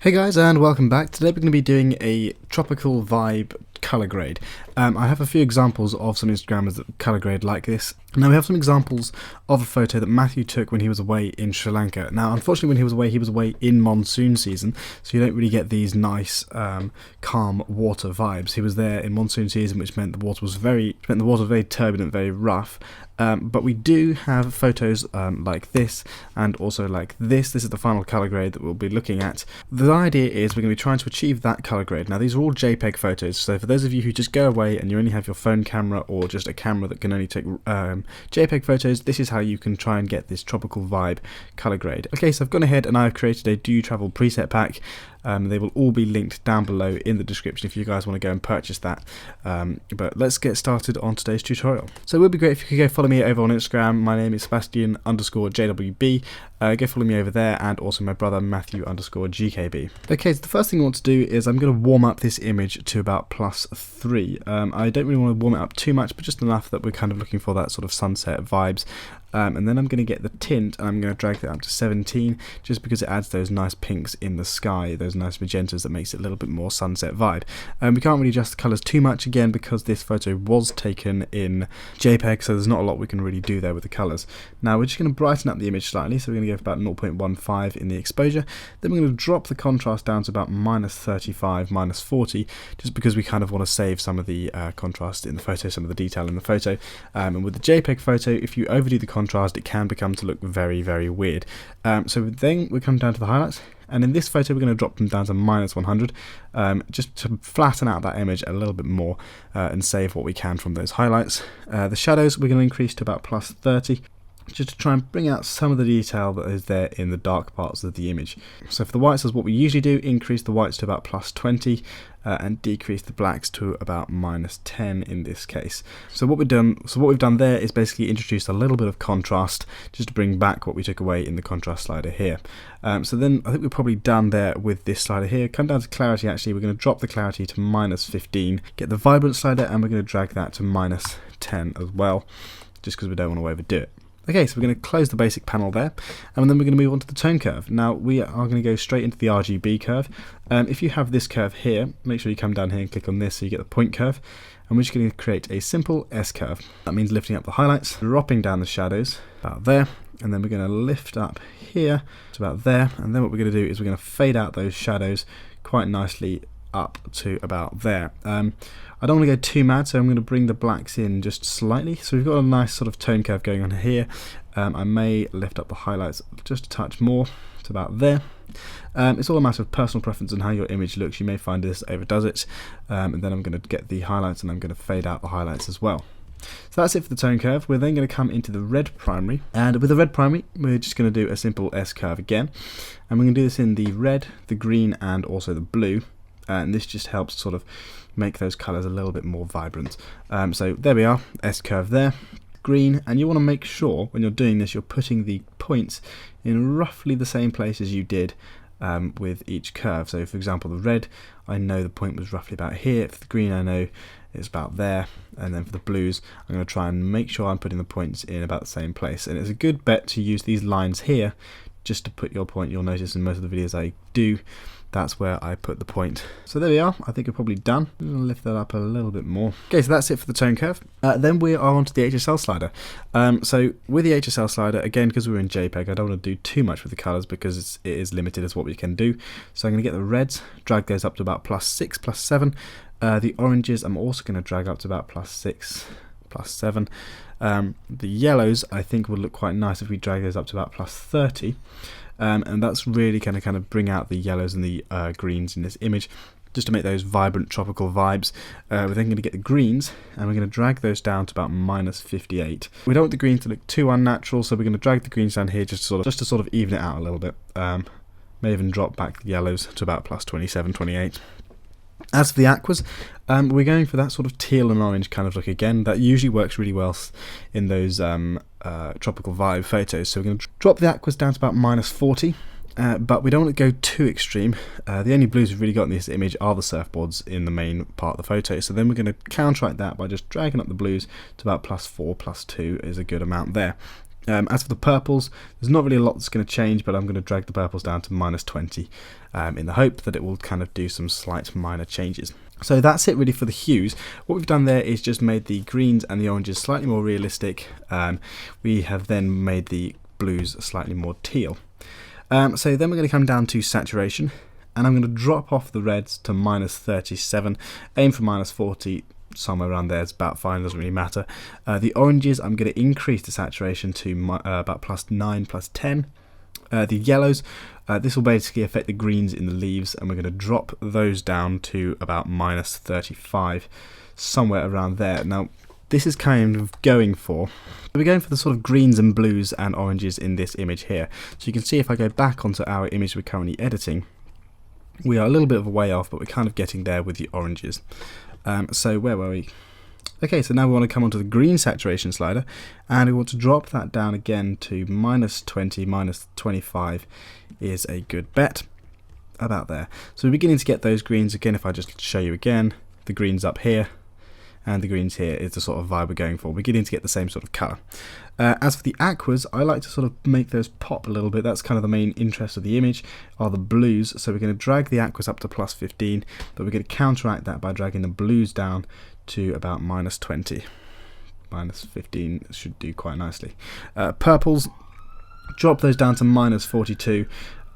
Hey guys, and welcome back. Today we're going to be doing a tropical vibe color grade. I have a few examples of some Instagrammers that color grade like this. Now we have some examples of a photo that Matthew took when he was away in Sri Lanka. Now unfortunately when he was away in monsoon season, so you don't really get these nice calm water vibes. He was there in monsoon season, which meant the water was very turbulent, very rough. But we do have photos like this and also like this. This is the final color grade that we'll be looking at. The idea is we're going to be trying to achieve that color grade. Now these are all JPEG photos, so for those of you who just go away and you only have your phone camera or just a camera that can only take JPEG photos, this is how you can try and get this tropical vibe color grade. Okay, so I've gone ahead and I've created a Do You Travel preset pack. They will all be linked down below in the description if you guys want to go and purchase that. But let's get started on today's tutorial. So it would be great if you could go follow me over on Instagram. My name is Sebastian_JWB. Go follow me over there, and also my brother Matthew_GKB. Okay, so the first thing I want to do is I'm going to warm up this image to about +3. I don't really want to warm it up too much, but just enough that we're kind of looking for that sort of sunset vibes. And then I'm going to get the tint and I'm going to drag that up to 17 just because it adds those nice pinks in the sky, those nice magentas that makes it a little bit more sunset vibe. We can't really adjust the colours too much again because this photo was taken in JPEG, so there's not a lot we can really do there with the colours. Now we're just going to brighten up the image slightly, so we're going to go for about 0.15 in the exposure. Then we're going to drop the contrast down to about -35, -40, just because we kind of want to save some of the contrast in the photo, some of the detail in the photo. And with the JPEG photo, if you overdo the contrast, it can become to look very, very weird. So then we come down to the highlights, and in this photo we're going to drop them down to -100 just to flatten out that image a little bit more and save what we can from those highlights. The shadows we're going to increase to about +30 just to try and bring out some of the detail that is there in the dark parts of the image. So for the whites, as what we usually do, increase the whites to about +20 and decrease the blacks to about -10 in this case. So what we've done there is basically introduced a little bit of contrast just to bring back what we took away in the contrast slider here. So then I think we're probably done there with this slider here. Come down to clarity. Actually, we're going to drop the clarity to -15, get the vibrant slider, and we're going to drag that to -10 as well, just because we don't want to overdo it. Okay, so we're going to close the basic panel there, and then we're going to move on to the tone curve. Now we are going to go straight into the RGB curve. If you have this curve here, make sure you come down here and click on this so you get the point curve. And we're just going to create a simple S curve. That means lifting up the highlights, dropping down the shadows about there, and then we're going to lift up here to about there. And then what we're going to do is we're going to fade out those shadows quite nicely up to about there. I don't want to go too mad, so I'm going to bring the blacks in just slightly. So we've got a nice sort of tone curve going on here. I may lift up the highlights just a touch more to about there. It's all a matter of personal preference and how your image looks. You may find this overdoes it. And then I'm going to get the highlights and I'm going to fade out the highlights as well. So that's it for the tone curve. We're then going to come into the red primary, and with the red primary we're just going to do a simple S curve again, and we're going to do this in the red, the green, and also the blue. And this just helps sort of make those colours a little bit more vibrant. So there we are, S curve there, green, and you want to make sure when you're doing this you're putting the points in roughly the same place as you did with each curve. So for example, the red, I know the point was roughly about here. For the green, I know it's about there, and then for the blues I'm going to try and make sure I'm putting the points in about the same place. And it's a good bet to use these lines here just to put your point. You'll notice in most of the videos I do, that's where I put the point. So there we are. I think we're probably done. I'm going to lift that up a little bit more. Okay, so that's it for the tone curve. Then we are onto the HSL slider. So with the HSL slider, again, because we're in JPEG, I don't want to do too much with the colors because it is limited as what we can do. So I'm going to get the reds, drag those up to about +6, +7. The oranges, I'm also going to drag up to about +6, +7. The yellows, I think, would look quite nice if we drag those up to about +30. And that's really going to kind of bring out the yellows and the greens in this image, just to make those vibrant tropical vibes. We're then going to get the greens, and we're going to drag those down to about -58. We don't want the greens to look too unnatural, so we're going to drag the greens down here just to sort of even it out a little bit. May even drop back the yellows to about +27, 28. As for the aquas, we're going for that sort of teal and orange kind of look again. That usually works really well in those tropical vibe photos. So we're going to drop the aquas down to about -40, but we don't want to go too extreme. The only blues we've really got in this image are the surfboards in the main part of the photo. So then we're going to counteract that by just dragging up the blues to about +4, +2 is a good amount there. As for the purples, there's not really a lot that's going to change, but I'm going to drag the purples down to -20 in the hope that it will kind of do some slight minor changes. So that's it really for the hues. What we've done there is just made the greens and the oranges slightly more realistic. We have then made the blues slightly more teal. So then we're going to come down to saturation, and I'm going to drop off the reds to -37, aim for -40, somewhere around there, it's about fine, doesn't really matter. The oranges, I'm going to increase the saturation to about +9, +10. The yellows, this will basically affect the greens in the leaves, and we're going to drop those down to about -35, somewhere around there. Now, this is kind of we're going for the sort of greens and blues and oranges in this image here. So you can see if I go back onto our image we're currently editing, we are a little bit of a way off, but we're kind of getting there with the oranges. So where were we? Okay, so now we want to come onto the green saturation slider, and we want to drop that down again to -20, -25 is a good bet, about there. So we're beginning to get those greens again. If I just show you again, the greens up here and the greens here is the sort of vibe we're going for. We're beginning to get the same sort of colour. As for the aquas, I like to sort of make those pop a little bit. That's kind of the main interest of the image, are the blues. So we're going to drag the aquas up to +15, but we're going to counteract that by dragging the blues down to about -20. -15 should do quite nicely. Purples, drop those down to -42.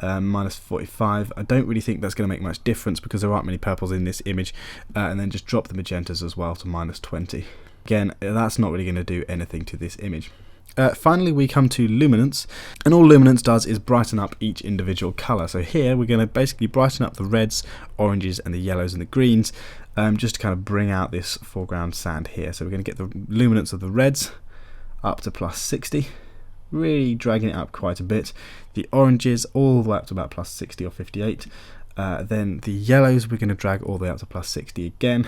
-45. I don't really think that's going to make much difference because there aren't many purples in this image, and then just drop the magentas as well to -20. Again, that's not really going to do anything to this image. Finally, we come to luminance, and all luminance does is brighten up each individual colour. So here we're going to basically brighten up the reds, oranges and the yellows and the greens, just to kind of bring out this foreground sand here. So we're going to get the luminance of the reds up to +60, really dragging it up quite a bit. The oranges all the way up to about +60 or 58. Then the yellows we're going to drag all the way up to +60 again.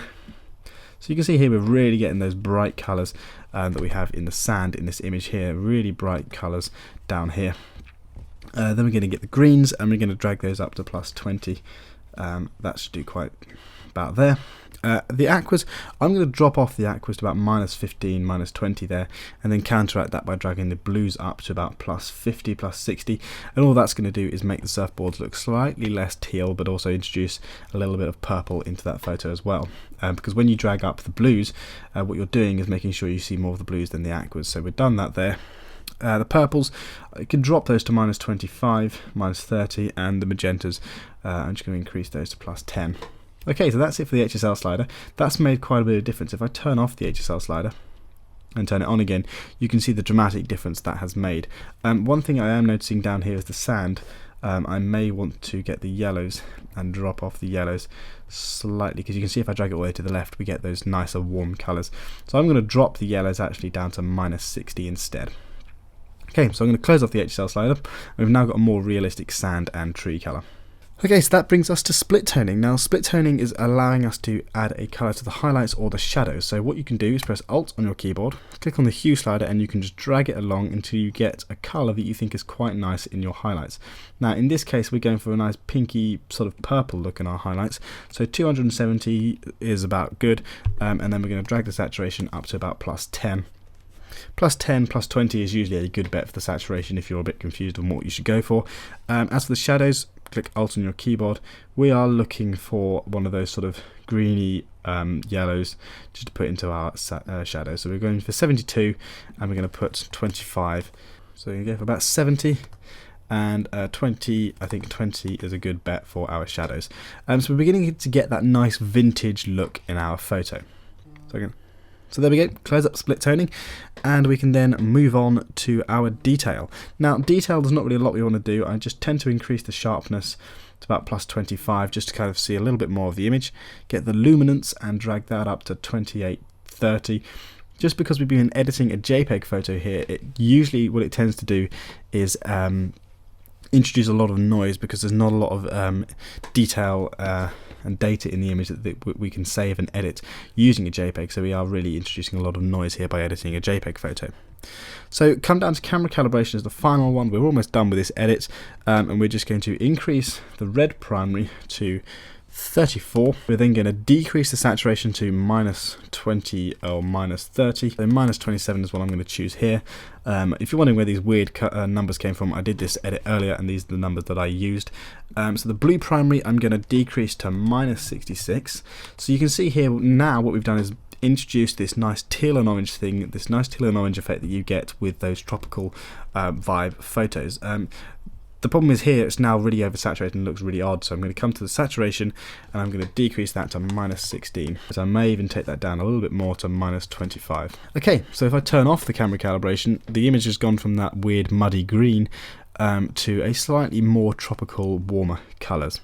So you can see here we're really getting those bright colours that we have in the sand in this image here, really bright colours down here. Then we're going to get the greens, and we're going to drag those up to +20. That should do quite about there. The aquas, I'm going to drop off the aquas to about -15, -20 there, and then counteract that by dragging the blues up to about +50, +60, and all that's going to do is make the surfboards look slightly less teal, but also introduce a little bit of purple into that photo as well. Because when you drag up the blues, what you're doing is making sure you see more of the blues than the aquas. So we've done that there. The purples, I can drop those to -25, -30, and the magentas, I'm just going to increase those to +10. Okay, so that's it for the HSL slider. That's made quite a bit of difference. If I turn off the HSL slider and turn it on again, you can see the dramatic difference that has made. One thing I am noticing down here is the sand. I may want to get the yellows and drop off the yellows slightly, because you can see if I drag it all the way to the left, we get those nicer warm colours. So I'm going to drop the yellows actually down to -60 instead. Okay, so I'm going to close off the HSL slider. We've now got a more realistic sand and tree colour. Okay, so that brings us to split toning. Now, split toning is allowing us to add a colour to the highlights or the shadows. So what you can do is press Alt on your keyboard, click on the hue slider, and you can just drag it along until you get a colour that you think is quite nice in your highlights. Now, in this case, we're going for a nice pinky sort of purple look in our highlights. So 270 is about good, and then we're going to drag the saturation up to about +10. +10, +20 is usually a good bet for the saturation if you're a bit confused on what you should go for. As for the shadows, click Alt on your keyboard. We are looking for one of those sort of greeny yellows just to put into our shadow. So we're going for 72, and we're going to put 25. So we're going to go for about 70, and 20. I think 20 is a good bet for our shadows. So we're beginning to get that nice vintage look in our photo. So there we go, close up split toning, and we can then move on to our detail. Now, detail, there's not really a lot we want to do. I just tend to increase the sharpness to about +25 just to kind of see a little bit more of the image. Get the luminance and drag that up to 28-30. Just because we've been editing a JPEG photo here, it usually what it tends to do is introduce a lot of noise because there's not a lot of detail and data in the image that we can save and edit using a JPEG, so we are really introducing a lot of noise here by editing a JPEG photo. So come down to camera calibration as the final one. We're almost done with this edit, and we're just going to increase the red primary to 34. We're then going to decrease the saturation to minus 20 or minus 30. So minus 27 is what I'm going to choose here. If you're wondering where these weird numbers came from, I did this edit earlier and these are the numbers that I used. So the blue primary I'm going to decrease to minus 66. So you can see here now what we've done is introduce this nice teal and orange thing, this nice teal and orange effect that you get with those tropical vibe photos. The problem is here it's now really oversaturated and looks really odd, so I'm going to come to the saturation and I'm going to decrease that to minus 16. So I may even take that down a little bit more to minus 25. Okay, so if I turn off the camera calibration, the image has gone from that weird muddy green to a slightly more tropical, warmer colours.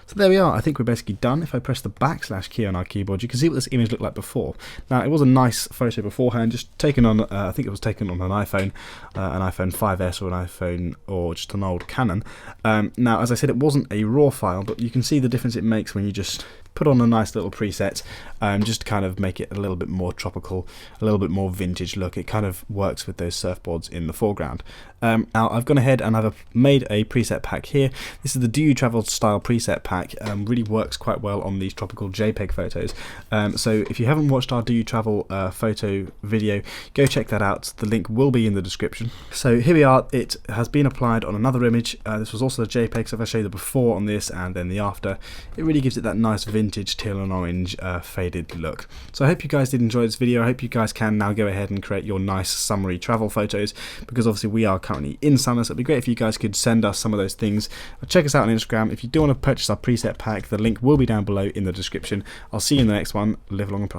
So there we are. I think we're basically done. If I press the / key on our keyboard, you can see what this image looked like before. Now, it was a nice photo beforehand, just taken on, I think it was taken on an iPhone 5S or an iPhone or just an old Canon. Now, as I said, it wasn't a RAW file, but you can see the difference it makes when you just put on a nice little preset, just to kind of make it a little bit more tropical, a little bit more vintage look. It kind of works with those surfboards in the foreground. Now I've gone ahead and I've made a preset pack here. This is the Do You Travel style preset pack. Really works quite well on these tropical JPEG photos. So if you haven't watched our Do You Travel photo video, go check that out. The link will be in the description. So here we are. It has been applied on another image. This was also the JPEG, so if I show you the before on this and then the after, it really gives it that nice vintage teal and orange faded look. So I hope you guys did enjoy this video. I hope you guys can now go ahead and create your nice summery travel photos, because obviously we are currently in summer, so it'd be great if you guys could send us some of those things. Check us out on Instagram. If you do want to purchase our preset pack, the link will be down below in the description. I'll see you in the next one. Live long and prosper.